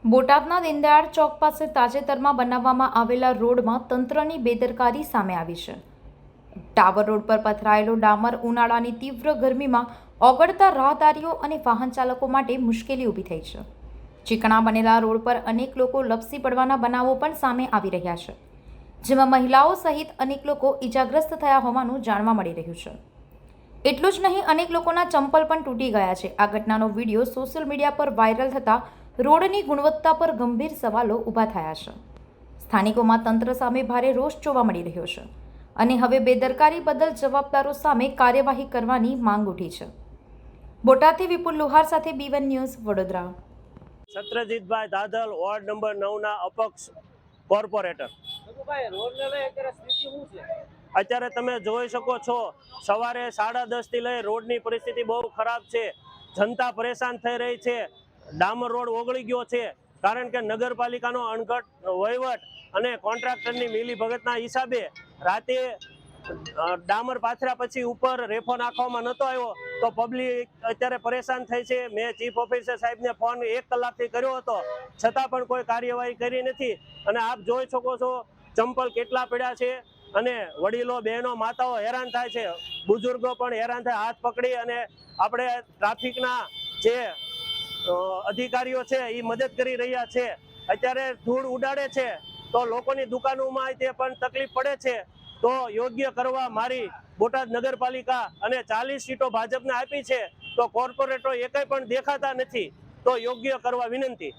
બોટાદના દીનદયાળ ચોક પાસે તાજેતરમાં બનાવવામાં આવેલા રોડમાં તંત્રની બેદરકારી સામે આવી છે। ટાવર રોડ પર પથરાયેલો ડામર ઉનાળાની તીવ્ર ગરમીમાં ઓગળતા રાહદારીઓ અને વાહન ચાલકો માટે મુશ્કેલી ઊભી થઈ છે। ચીકણા બનેલા રોડ પર અનેક લોકો લપસી પડવાના બનાવો પણ સામે આવી રહ્યા છે, જેમાં મહિલાઓ સહિત અનેક લોકો ઈજાગ્રસ્ત થયા હોવાનું જાણવા મળી રહ્યું છે। એટલું જ નહીં, અનેક લોકોના ચંપલ પણ તૂટી ગયા છે। આ ઘટનાનો વિડીયો સોશિયલ મીડિયા પર વાયરલ થતાં રોડની ગુણવત્તા પર ગંભીર સવાલો ઊભા થયા છે। સ્થાનિકોમાં તંત્ર સામે ભારે રોષ જોવા મળી રહ્યો છે અને હવે બેદરકારી બદલ જવાબદારો સામે કાર્યવાહી કરવાની માંગ ઉઠી છે। બોટાદથી વિપુલ લુહાર સાથે B1 news, Vadodara. Satrajitbhai Dadal, ward number 9 ના અપક્ષ કોર્પોરેટર। અત્યારે તમે જોઈ શકો છો, સવારે 10:30 થી લઈ રોડની પરિસ્થિતિ બહુ ખરાબ છે। જનતા પરેશાન થઈ રહી છે। ડામર રોડ ઓગળી ગયો છે, કારણ કે નગરપાલિકાનો અણઘડ વહીવટ અને કોન્ટ્રાક્ટરની મિલીભગતના હિસાબે રાતે ડામર પાથર્યા પછી ઉપર રેફો નાખવામાં નહોતો આવ્યો, તો પબ્લિક અત્યારે પરેશાન થઈ છે। મેં ચીફ ઓફિસર સાહેબને ફોન 1 કલાકથી કર્યો હતો, છતાં પણ કોઈ કાર્યવાહી કરી નથી। અને આપ જોઈ શકો છો ચંપલ કેટલા પડ્યા છે અને વડીલો, બહેનો, માતાઓ હેરાન થાય છે, બુઝુર્ગો પણ હેરાન થાય। હાથ પકડી અને આપણે ટ્રાફિકના જે અધિકારીઓ છે એ મદદ કરી રહ્યા છે। અત્યારે ધૂળ ઉડાડે છે તો લોકોની દુકાનોમાં તે પણ તકલીફ પડે છે, તો યોગ્ય કરવા મારી બોટાદ નગરપાલિકા અને 40 સીટો ભાજપને આપી છે, તો કોર્પોરેટરો એકેય પણ દેખાતા નથી, તો યોગ્ય કરવા વિનંતી।